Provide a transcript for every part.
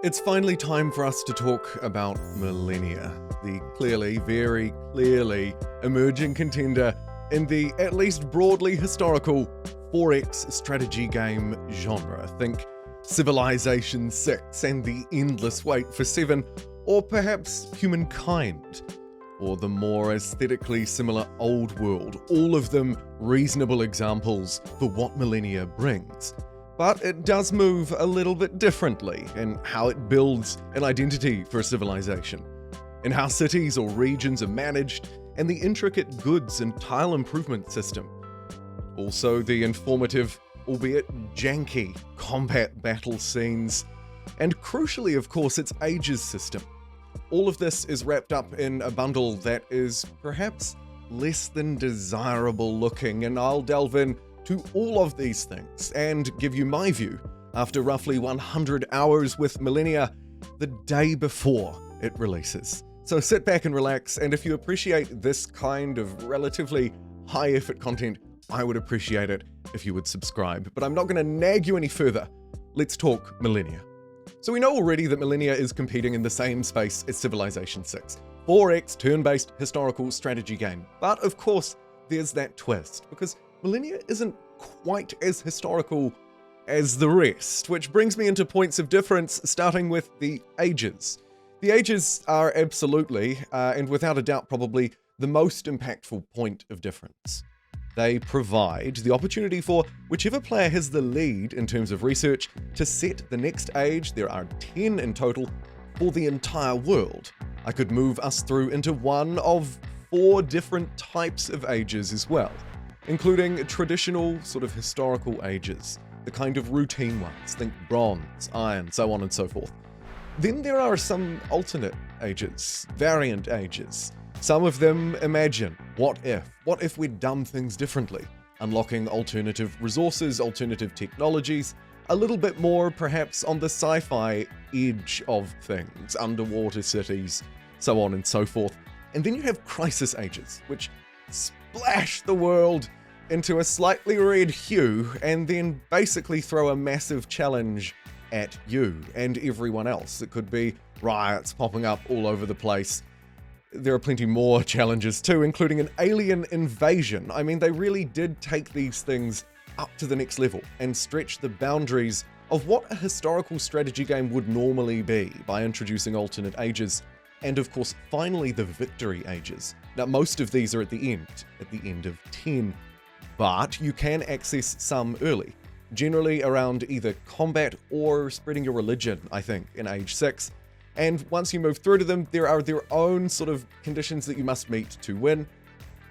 It's finally time for us to talk about Millennia, the very clearly emerging contender in the at least broadly historical 4X strategy game genre. Think Civilization 6 and the endless wait for 7, or perhaps Humankind, or the more aesthetically similar Old World, all of them reasonable examples for what Millennia brings. But it does move a little bit differently in how it builds an identity for a civilization, in how cities or regions are managed, and the intricate goods and tile improvement system. Also the informative, albeit janky, combat battle scenes, and crucially of course its ages system. All of this is wrapped up in a bundle that is perhaps less than desirable looking, and I'll delve in to all of these things and give you my view after roughly 100 hours with Millennia the day before it releases. So sit back and relax, and if you appreciate this kind of relatively high effort content, I would appreciate it if you would subscribe. But I'm not going to nag you any further. Let's talk Millennia. So we know already that Millennia is competing in the same space as Civilization 6, 4X turn-based historical strategy game. But of course, there's that twist, because Millennia isn't quite as historical as the rest, which brings me into points of difference, starting with the ages. The ages are absolutely, and without a doubt probably, the most impactful point of difference. They provide the opportunity for whichever player has the lead in terms of research to set the next age. There are 10 in total for the entire world. I could move us through into one of 4 different types of ages as well, including traditional sort of historical ages, the kind of routine ones, think bronze, iron, so on and so forth. Then there are some alternate ages, variant ages. Some of them imagine, what if we'd done things differently, unlocking alternative resources, alternative technologies, a little bit more perhaps on the sci-fi edge of things, underwater cities, so on and so forth. And then you have crisis ages, which splash the world into a slightly red hue and then basically throw a massive challenge at you and everyone else. It could be riots popping up all over the place. There are plenty more challenges too, including an alien invasion. I mean, they really did take these things up to the next level and stretch the boundaries of what a historical strategy game would normally be by introducing alternate ages. And of course, finally the victory ages. Now, most of these are at the end of 10, but you can access some early, generally around either combat or spreading your religion, I think, in age 6. And once you move through to them, there are their own sort of conditions that you must meet to win.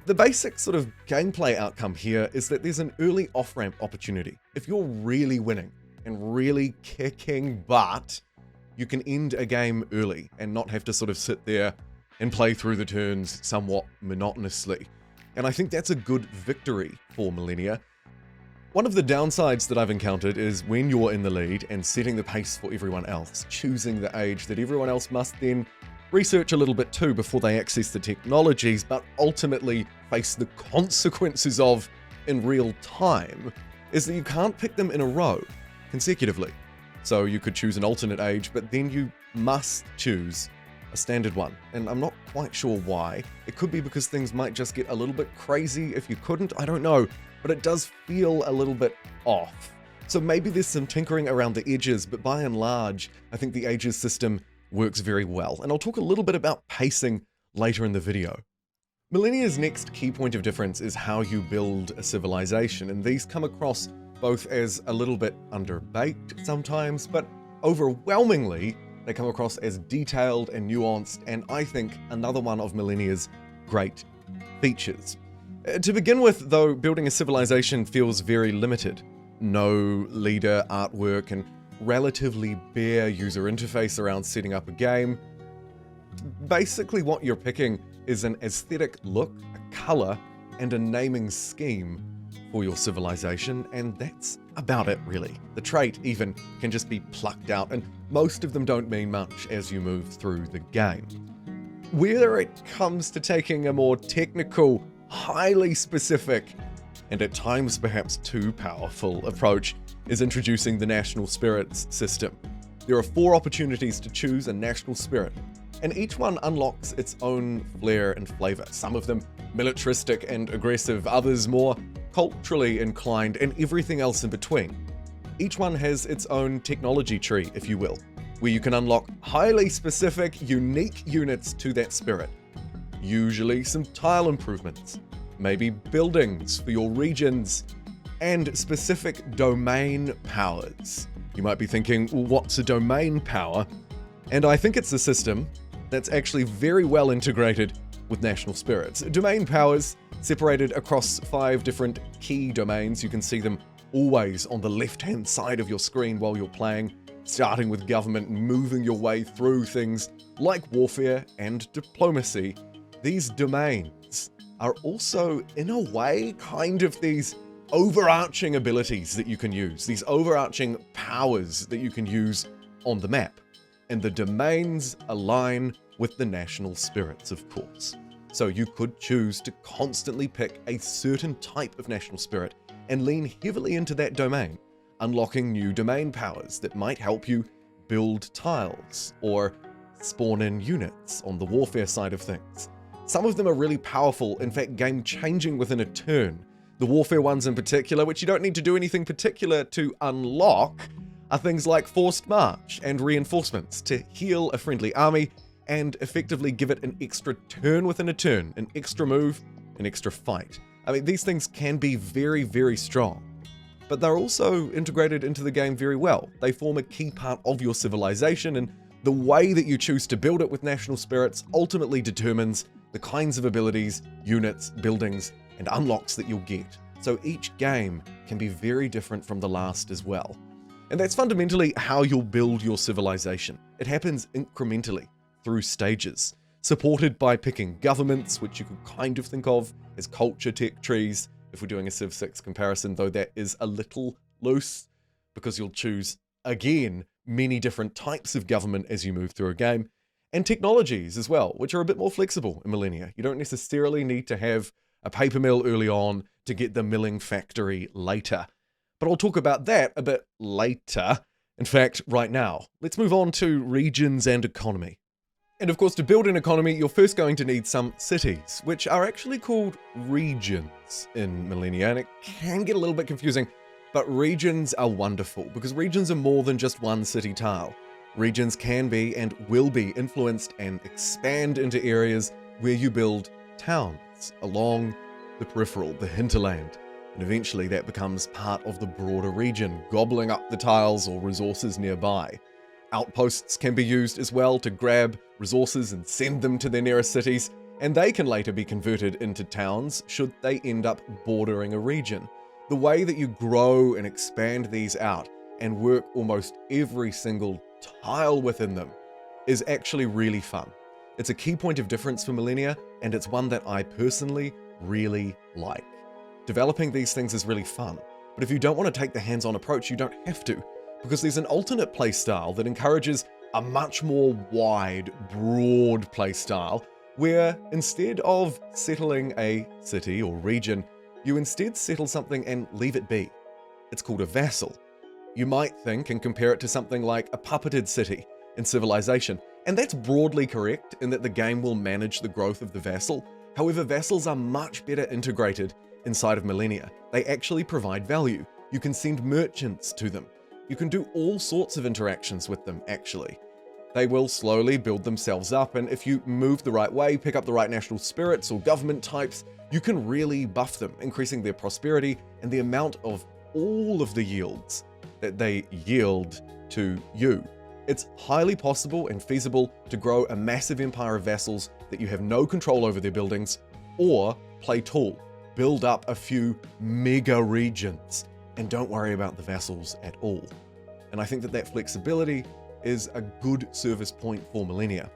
The basic sort of gameplay outcome here is that there's an early off-ramp opportunity. If you're really winning and really kicking butt, you can end a game early and not have to sort of sit there and play through the turns somewhat monotonously. And I think that's a good victory for Millennia. One of the downsides that I've encountered is when you're in the lead and setting the pace for everyone else, choosing the age that everyone else must then research a little bit too before they access the technologies, but ultimately face the consequences of in real time, is that you can't pick them in a row consecutively. So you could choose an alternate age, but then you must choose a standard one. And I'm not quite sure why. It could be because things might just get a little bit crazy if you couldn't, I don't know. But it does feel a little bit off. So maybe there's some tinkering around the edges, but by and large, I think the ages system works very well. And I'll talk a little bit about pacing later in the video. Millennia's next key point of difference is how you build a civilization, and these come across both as a little bit underbaked sometimes, but overwhelmingly, they come across as detailed and nuanced, and I think another one of Millennia's great features. To begin with, though, building a civilization feels very limited. No leader, artwork, and relatively bare user interface around setting up a game. Basically, what you're picking is an aesthetic look, a color, and a naming scheme for your civilization, and that's about it, really. The trait, even, can just be plucked out, and most of them don't mean much as you move through the game. Where it comes to taking a more technical, highly specific, and at times perhaps too powerful approach is introducing the national spirits system. There are 4 opportunities to choose a national spirit, and each one unlocks its own flair and flavor. Some of them militaristic and aggressive, others more culturally inclined, and everything else in between. Each one has its own technology tree, if you will, where you can unlock highly specific, unique units to that spirit. Usually some tile improvements, maybe buildings for your regions, and specific domain powers. You might be thinking, well, what's a domain power? And I think it's a system that's actually very well integrated with national spirits. Domain powers separated across 5 different key domains. You can see them always on the left-hand side of your screen while you're playing, starting with government, moving your way through things like warfare and diplomacy. These domains are also, in a way, kind of these overarching abilities that you can use, these overarching powers that you can use on the map. And the domains align with the national spirits, of course. So you could choose to constantly pick a certain type of national spirit and lean heavily into that domain, unlocking new domain powers that might help you build tiles or spawn in units on the warfare side of things. Some of them are really powerful, in fact game-changing within a turn. The warfare ones in particular, which you don't need to do anything particular to unlock, are things like forced march and reinforcements to heal a friendly army and effectively give it an extra turn within a turn, an extra move, an extra fight. I mean, these things can be very, very strong, but they're also integrated into the game very well. They form a key part of your civilization, and the way that you choose to build it with national spirits ultimately determines the kinds of abilities, units, buildings, and unlocks that you'll get. So each game can be very different from the last as well. And that's fundamentally how you'll build your civilization. It happens incrementally, through stages, supported by picking governments, which you could kind of think of as culture tech trees, if we're doing a Civ 6 comparison, though that is a little loose, because you'll choose, again, many different types of government as you move through a game, and technologies as well, which are a bit more flexible in Millennia. You don't necessarily need to have a paper mill early on to get the milling factory later. But I'll talk about that a bit later. In fact, right now. Let's move on to regions and economy. And of course, to build an economy, you're first going to need some cities, which are actually called regions in Millennia, and it can get a little bit confusing, but regions are wonderful, because regions are more than just one city tile. Regions can be and will be influenced and expand into areas where you build towns along the peripheral, the hinterland. And eventually that becomes part of the broader region, gobbling up the tiles or resources nearby. Outposts can be used as well to grab resources and send them to their nearest cities, and they can later be converted into towns should they end up bordering a region. The way that you grow and expand these out and work almost every single tile within them is actually really fun. It's a key point of difference for Millennia, and it's one that I personally really like. Developing these things is really fun, but if you don't want to take the hands-on approach, you don't have to, because there's an alternate playstyle that encourages a much more wide, broad playstyle, where instead of settling a city or region, you instead settle something and leave it be. It's called a vassal. You might think and compare it to something like a puppeted city in Civilization, and that's broadly correct in that the game will manage the growth of the vassal. However, vassals are much better integrated inside of Millennia. They actually provide value. You can send merchants to them. You can do all sorts of interactions with them, actually. They will slowly build themselves up, and if you move the right way, pick up the right national spirits or government types, you can really buff them, increasing their prosperity and the amount of all of the yields that they yield to you. It's highly possible and feasible to grow a massive empire of vassals that you have no control over their buildings, or play tall, build up a few mega regions, and don't worry about the vassals at all. And I think that that flexibility is a good service point for Millennia.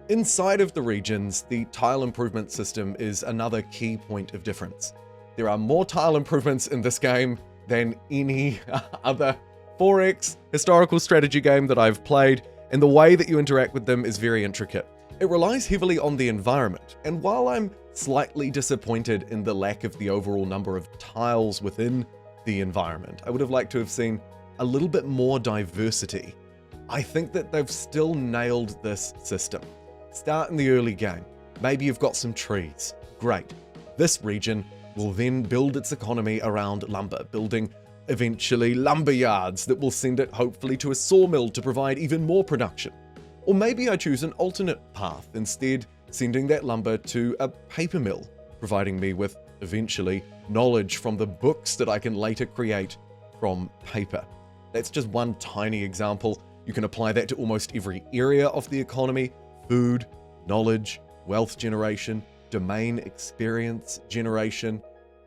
Inside of the regions, the tile improvement system is another key point of difference. There are more tile improvements in this game than any other 4X historical strategy game that I've played, and the way that you interact with them is very intricate. It relies heavily on the environment, and while I'm slightly disappointed in the lack of the overall number of tiles within the environment, I would have liked to have seen a little bit more diversity. I think that they've still nailed this system. Start in the early game. Maybe you've got some trees. Great. This region will then build its economy around lumber, building eventually lumber yards that will send it hopefully to a sawmill to provide even more production. Or maybe I choose an alternate path, instead sending that lumber to a paper mill, providing me with eventually knowledge from the books that I can later create from paper. That's just one tiny example. You can apply that to almost every area of the economy: food, knowledge, wealth generation, domain experience generation.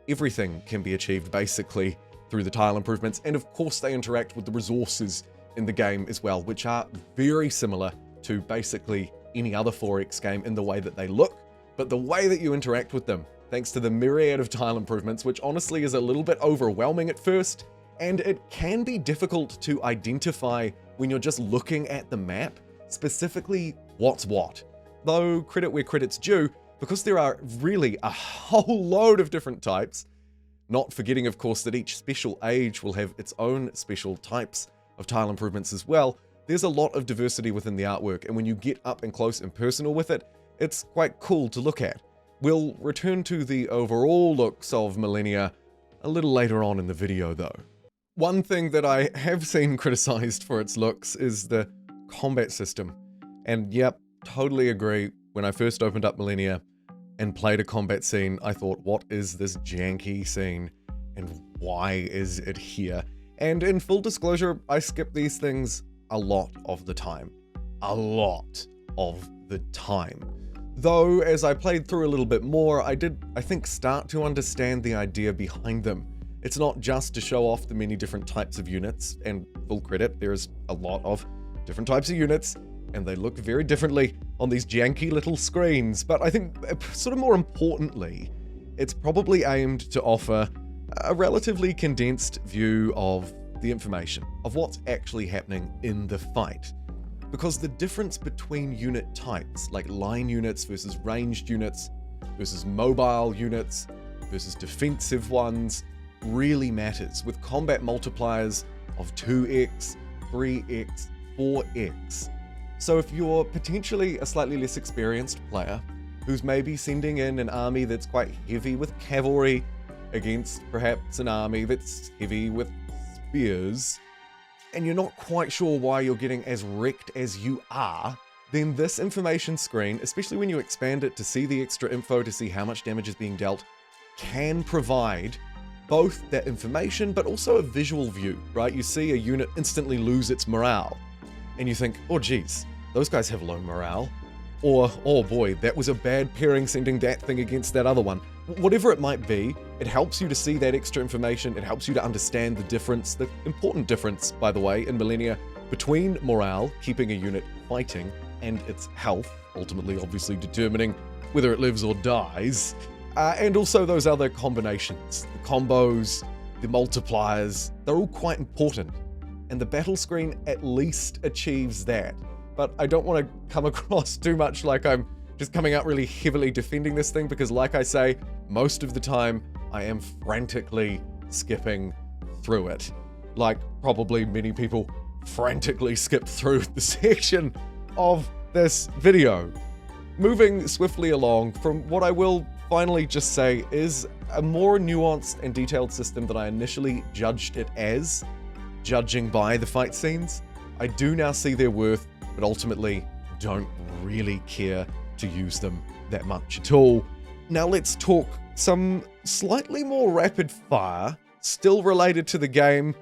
Everything can be achieved basically through the tile improvements, and of course they interact with the resources in the game as well, which are very similar to basically any other 4X game in the way that they look, but the way that you interact with them, thanks to the myriad of tile improvements, which honestly is a little bit overwhelming at first, and it can be difficult to identify when you're just looking at the map, specifically what's what. Though credit where credit's due, because there are really a whole load of different types, not forgetting of course that each special age will have its own special types of tile improvements as well, there's a lot of diversity within the artwork, and when you get up and close and personal with it, it's quite cool to look at. We'll return to the overall looks of Millennia a little later on in the video though. One thing that I have seen criticized for its looks is the combat system. And yep, totally agree. When I first opened up Millennia and played a combat scene, I thought, what is this janky scene and why is it here? And in full disclosure, I skip these things a lot of the time. A lot of the time. Though, as I played through a little bit more, I did, I think, start to understand the idea behind them. It's not just to show off the many different types of units, and full credit, there's a lot of different types of units, and they look very differently on these janky little screens, but I think, sort of more importantly, it's probably aimed to offer a relatively condensed view of the information, of what's actually happening in the fight. Because the difference between unit types, like line units versus ranged units, versus mobile units, versus defensive ones, really matters, with combat multipliers of 2x, 3x, 4x. So if you're potentially a slightly less experienced player, who's maybe sending in an army that's quite heavy with cavalry against perhaps an army that's heavy with spears, and you're not quite sure why you're getting as wrecked as you are, then this information screen, especially when you expand it to see the extra info, to see how much damage is being dealt, can provide both that information, but also a visual view, right? You see a unit instantly lose its morale, and you think, oh geez, those guys have low morale. Or, oh boy, that was a bad pairing sending that thing against that other one. Whatever it might be, it helps you to see that extra information, it helps you to understand the difference, the important difference, by the way, in Millennia, between morale, keeping a unit fighting, and its health, ultimately obviously determining whether it lives or dies, and also those other combinations, the combos, the multipliers, they're all quite important, and the battle screen at least achieves that. But I don't want to come across too much like I'm just coming out really heavily defending this thing, because like I say, most of the time I am frantically skipping through it. Like probably many people frantically skip through the section of this video. Moving swiftly along from what I will finally just say is a more nuanced and detailed system than I initially judged it as, judging by the fight scenes. I do now see their worth, but ultimately don't really care to use them that much at all. Now let's talk some slightly more rapid fire, still related to the game,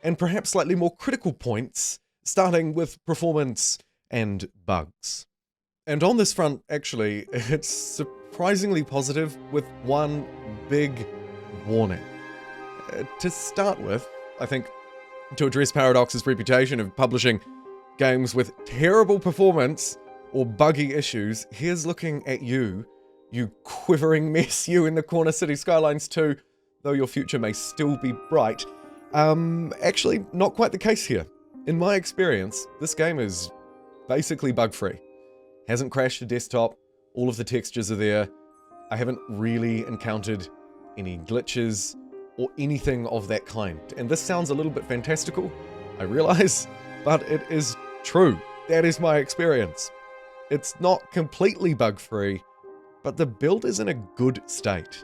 and perhaps slightly more critical points, starting with performance and bugs. And on this front, actually, it's surprisingly positive with one big warning. To start with, I think, to address Paradox's reputation of publishing games with terrible performance or buggy issues, here's looking at you, you quivering mess, you in the corner City Skylines 2, though your future may still be bright. Actually, not quite the case here. In my experience, this game is basically bug-free. Hasn't crashed to desktop, all of the textures are there. I haven't really encountered any glitches or anything of that kind. And this sounds a little bit fantastical, I realize, but it is true. That is my experience. It's not completely bug-free, but the build is in a good state,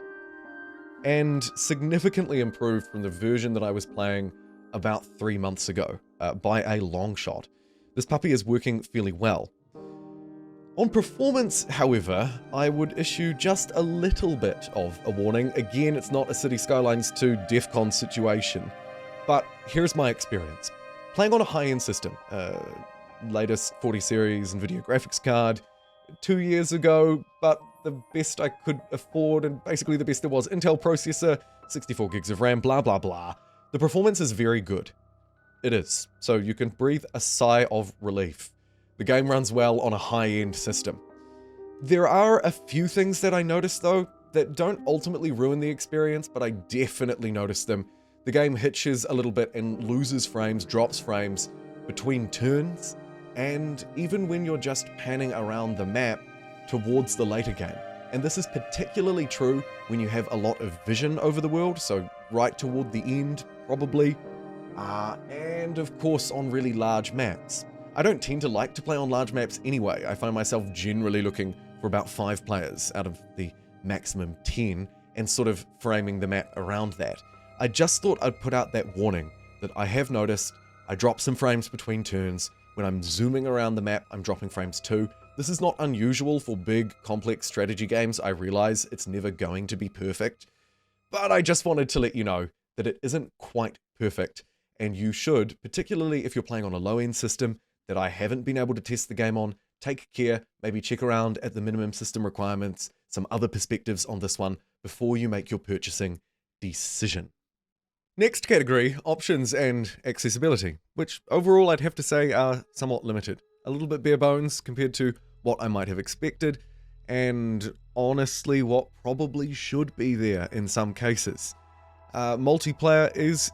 and significantly improved from the version that I was playing about 3 months ago, by a long shot. This puppy is working fairly well. On performance, however, I would issue just a little bit of a warning. Again, it's not a City Skylines 2 DEF CON situation, but here's my experience. Playing on a high-end system, latest 40 series NVIDIA graphics card, 2 years ago, but the best I could afford, and basically the best there was, Intel processor, 64 gigs of RAM, blah blah blah. The performance is very good. It is, so you can breathe a sigh of relief. The game runs well on a high-end system. There are a few things that I noticed though, that don't ultimately ruin the experience, but I definitely noticed them. The game hitches a little bit and loses frames, drops frames between turns, and even when you're just panning around the map towards the later game. And this is particularly true when you have a lot of vision over the world, so right toward the end, probably, and of course on really large maps. I don't tend to like to play on large maps anyway. I find myself generally looking for about 5 players out of the maximum 10 and sort of framing the map around that. I just thought I'd put out that warning that I have noticed I drop some frames between turns. When I'm zooming around the map, I'm dropping frames too. This is not unusual for big, complex strategy games. I realize it's never going to be perfect, but I just wanted to let you know that it isn't quite perfect, and you should, particularly if you're playing on a low-end system that I haven't been able to test the game on, take care, maybe check around at the minimum system requirements, some other perspectives on this one before you make your purchasing decision. Next category, options and accessibility, which overall I'd have to say are somewhat limited. A little bit bare bones compared to what I might have expected, and honestly what probably should be there in some cases. Multiplayer is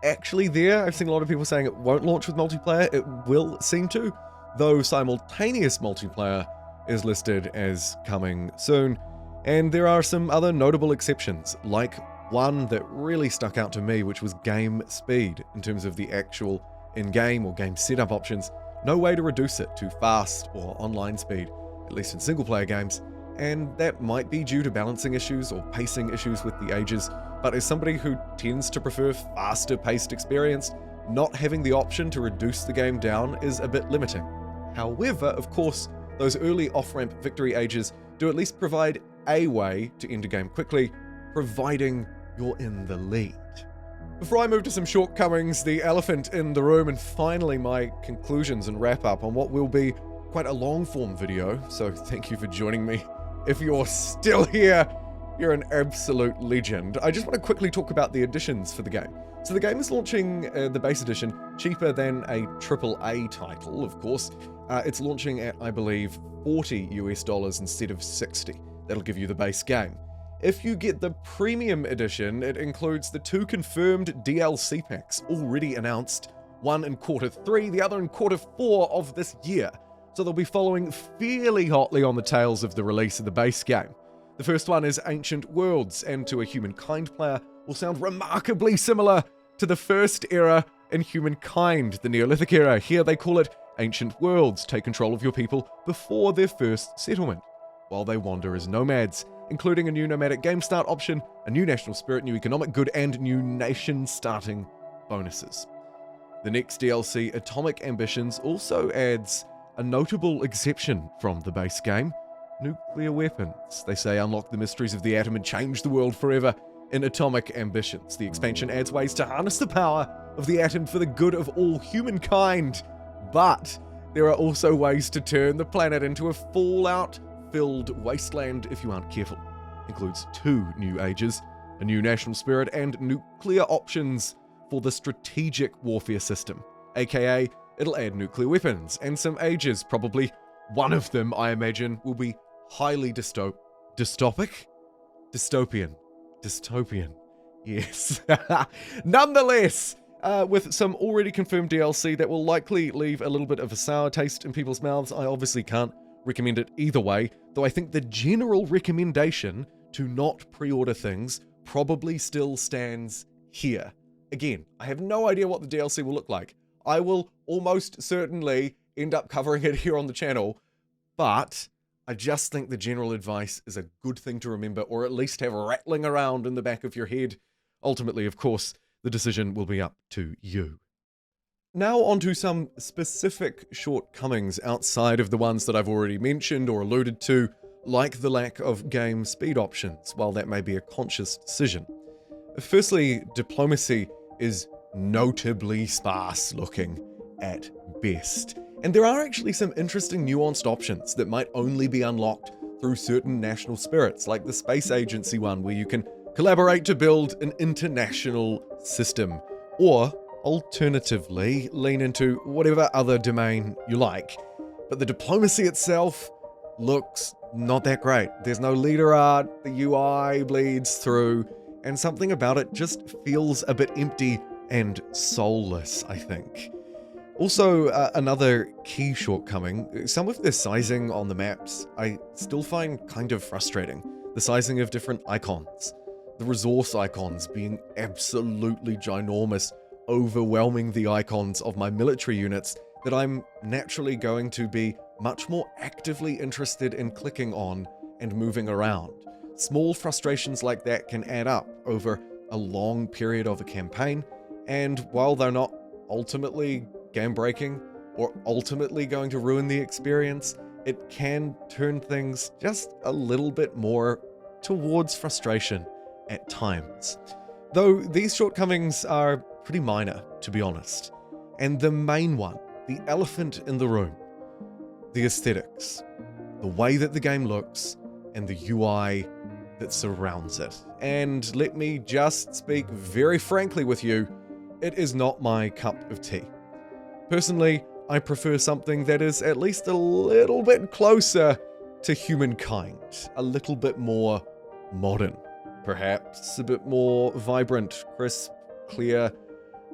actually there. I've seen a lot of people saying it won't launch with multiplayer. It will seem to, though simultaneous multiplayer is listed as coming soon. And there are some other notable exceptions, like one that really stuck out to me, which was game speed in terms of the actual in-game or game setup options. No way to reduce it to fast or online speed, at least in single-player games, and that might be due to balancing issues or pacing issues with the ages, but as somebody who tends to prefer faster-paced experience, not having the option to reduce the game down is a bit limiting. However, of course, those early off-ramp victory ages do at least provide a way to end a game quickly, providing you're in the lead. Before I move to some shortcomings, the elephant in the room, and finally my conclusions and wrap up on what will be quite a long-form video, so thank you for joining me. If you're still here, you're an absolute legend. I just want to quickly talk about the additions for the game. So the game is launching the base edition cheaper than a AAA title, of course. It's launching at, I believe, $40 US instead of 60. That'll give you the base game. If you get the premium edition, it includes the 2 confirmed DLC packs already announced, one in Q3, the other in Q4 of this year. So they'll be following fairly hotly on the tails of the release of the base game. The first one is Ancient Worlds, and to a Humankind player will sound remarkably similar to the first era in Humankind, the Neolithic era. Here they call it Ancient Worlds. Take control of your people before their first settlement, while they wander as nomads, including a new nomadic game start option, a new national spirit, new economic good, and new nation starting bonuses. The next DLC, Atomic Ambitions, also adds a notable exception from the base game: nuclear weapons. They say unlock the mysteries of the atom and change the world forever in Atomic Ambitions. The expansion adds ways to harness the power of the atom for the good of all humankind, but there are also ways to turn the planet into a fallout-filled wasteland if you aren't careful. Includes 2 new ages, a new national spirit, and nuclear options for the strategic warfare system, aka it'll add nuclear weapons and some ages. Probably one of them, I imagine, will be highly dystopian, yes. Nonetheless, with some already confirmed DLC that will likely leave a little bit of a sour taste in people's mouths, I obviously can't recommend it either way, though I think the general recommendation to not pre-order things probably still stands here. Again, I have no idea what the DLC will look like. I will almost certainly end up covering it here on the channel, but I just think the general advice is a good thing to remember, or at least have rattling around in the back of your head. Ultimately, of course, the decision will be up to you. Now onto some specific shortcomings outside of the ones that I've already mentioned or alluded to, like the lack of game speed options, while that may be a conscious decision. Firstly, diplomacy is notably sparse looking at best. And there are actually some interesting nuanced options that might only be unlocked through certain national spirits, like the space agency one, where you can collaborate to build an international system, or alternatively, lean into whatever other domain you like. But the diplomacy itself looks not that great. There's no leader art, the UI bleeds through, and something about it just feels a bit empty and soulless, I think. Also, another key shortcoming, some of the sizing on the maps I still find kind of frustrating. The sizing of different icons, the resource icons being absolutely ginormous, overwhelming the icons of my military units that I'm naturally going to be much more actively interested in clicking on and moving around. Small frustrations like that can add up over a long period of a campaign, and while they're not ultimately game-breaking or ultimately going to ruin the experience, it can turn things just a little bit more towards frustration at times. Though these shortcomings are pretty minor, to be honest. And the main one, the elephant in the room, the aesthetics, the way that the game looks, and the UI that surrounds it. And let me just speak very frankly with you, it is not my cup of tea. Personally, I prefer something that is at least a little bit closer to Humankind, a little bit more modern, perhaps a bit more vibrant, crisp, clear,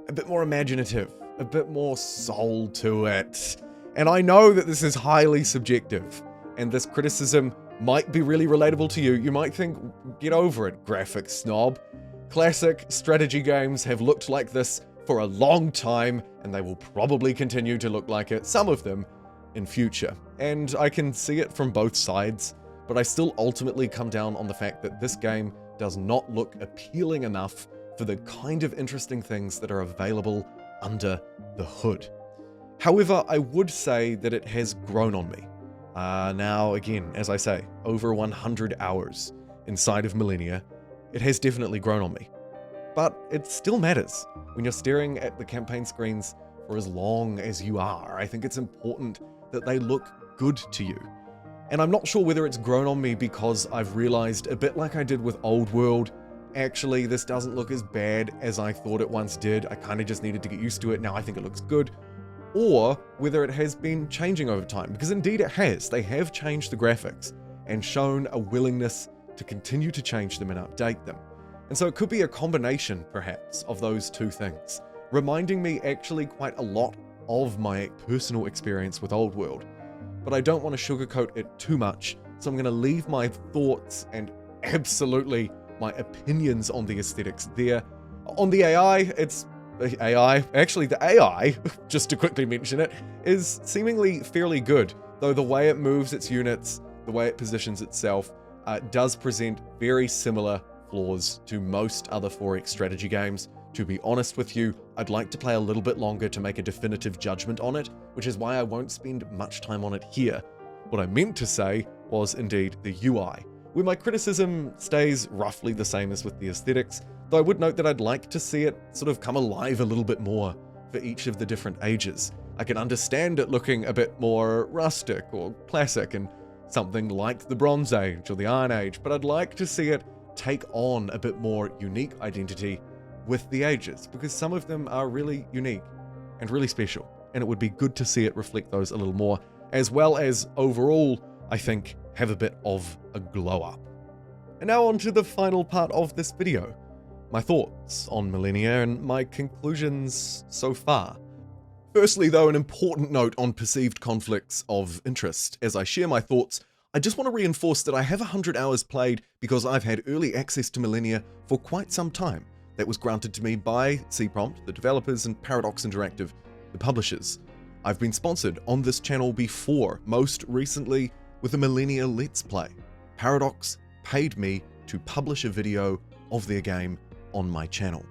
a bit more imaginative, a bit more soul to it. And I know that this is highly subjective, and this criticism might be really relatable to you. You might think, get over it, graphic snob. Classic strategy games have looked like this for a long time, and they will probably continue to look like it, some of them, in future. And I can see it from both sides, but I still ultimately come down on the fact that this game does not look appealing enough for the kind of interesting things that are available under the hood. However, I would say that it has grown on me. Now, again, as I say, over 100 hours inside of Millennia, it has definitely grown on me. But it still matters when you're staring at the campaign screens for as long as you are. I think it's important that they look good to you. And I'm not sure whether it's grown on me because I've realized, a bit like I did with Old World, actually this doesn't look as bad as I thought it once did. I kind of just needed to get used to it. Now I think it looks good. Or whether it has been changing over time, because indeed it has. They have changed the graphics and shown a willingness to continue to change them and update them. And so it could be a combination, perhaps, of those two things, reminding me actually quite a lot of my personal experience with Old World. But I don't want to sugarcoat it too much, so I'm going to leave my thoughts and absolutely my opinions on the aesthetics there. On the AI, the AI, just to quickly mention it, is seemingly fairly good, though the way it moves its units, the way it positions itself, does present very similar flaws to most other 4X strategy games. To be honest with you, I'd like to play a little bit longer to make a definitive judgment on it, which is why I won't spend much time on it here. What I meant to say was indeed the UI, where my criticism stays roughly the same as with the aesthetics, though I would note that I'd like to see it sort of come alive a little bit more for each of the different ages. I can understand it looking a bit more rustic or classic in something like the Bronze Age or the Iron Age, but I'd like to see it take on a bit more unique identity with the ages, because some of them are really unique and really special, and it would be good to see it reflect those a little more, as well as overall, I think, have a bit of a glow up. And now on to the final part of this video, my thoughts on Millennia and my conclusions so far. Firstly though, an important note on perceived conflicts of interest. As I share my thoughts, I just want to reinforce that I have 100 hours played because I've had early access to Millennia for quite some time. That was granted to me by Cprompt, the developers, and Paradox Interactive the publishers. I've been sponsored on this channel before, most recently with a Millennia Let's Play. Paradox paid me to publish a video of their game on my channel.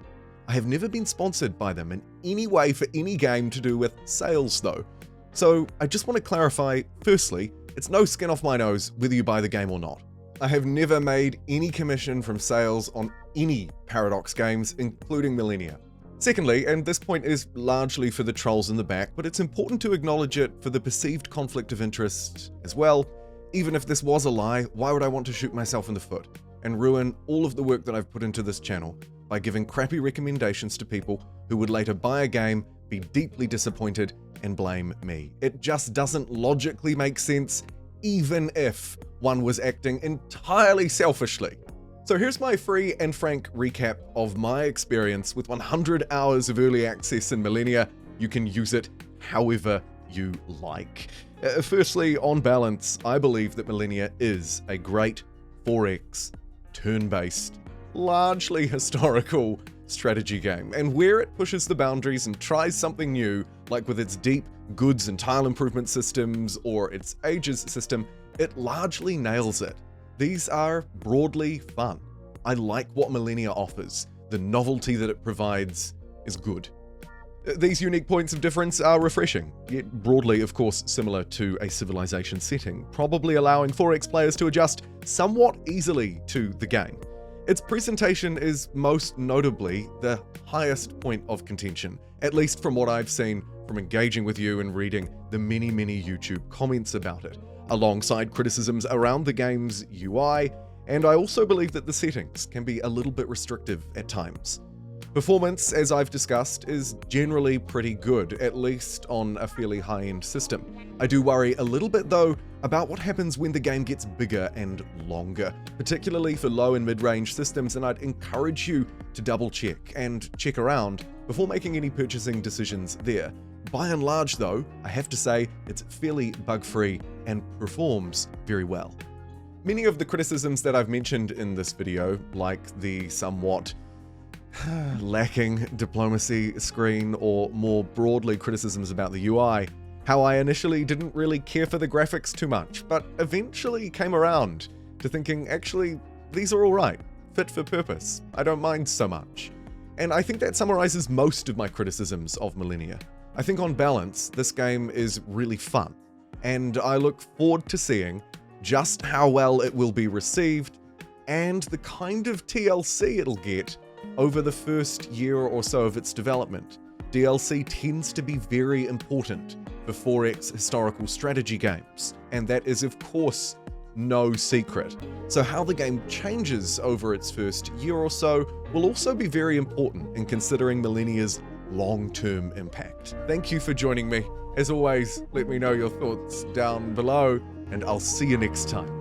I have never been sponsored by them in any way for any game to do with sales though. So I just want to clarify, firstly, it's no skin off my nose whether you buy the game or not. I have never made any commission from sales on any Paradox games, including Millennia. Secondly, and this point is largely for the trolls in the back, but it's important to acknowledge it for the perceived conflict of interest as well. Even if this was a lie, why would I want to shoot myself in the foot and ruin all of the work that I've put into this channel by giving crappy recommendations to people who would later buy a game, be deeply disappointed, and blame me? It just doesn't logically make sense, even if one was acting entirely selfishly. So here's my free and frank recap of my experience with 100 hours of early access in Millennia. You can use it however you like. Firstly, on balance, I believe that Millennia is a great 4X, turn-based, largely historical strategy game, and where it pushes the boundaries and tries something new, like with its deep goods and tile improvement systems or its ages system, it largely nails it. These are broadly fun. I like what Millennia offers. The novelty that it provides is good. These unique points of difference are refreshing, yet broadly, of course, similar to a Civilization setting, probably allowing 4X players to adjust somewhat easily to the game. Its presentation is most notably the highest point of contention, at least from what I've seen from engaging with you and reading the many YouTube comments about it, alongside criticisms around the game's UI, and I also believe that the settings can be a little bit restrictive at times. Performance, as I've discussed, is generally pretty good, at least on a fairly high-end system. I do worry a little bit though about what happens when the game gets bigger and longer, particularly for low and mid-range systems, and I'd encourage you to double check and check around before making any purchasing decisions there. By and large though, I have to say it's fairly bug-free and performs very well. Many of the criticisms that I've mentioned in this video, like the somewhat lacking diplomacy screen, or more broadly criticisms about the UI, how I initially didn't really care for the graphics too much, but eventually came around to thinking, actually, these are alright, fit for purpose, I don't mind so much. And I think that summarizes most of my criticisms of Millennia. I think on balance, this game is really fun, and I look forward to seeing just how well it will be received and the kind of TLC it'll get over the first year or so of its development. DLC tends to be very important for 4X historical strategy games, and that is of course no secret. So how the game changes over its first year or so will also be very important in considering Millennia's long-term impact. Thank you for joining me. As always, let me know your thoughts down below, and I'll see you next time.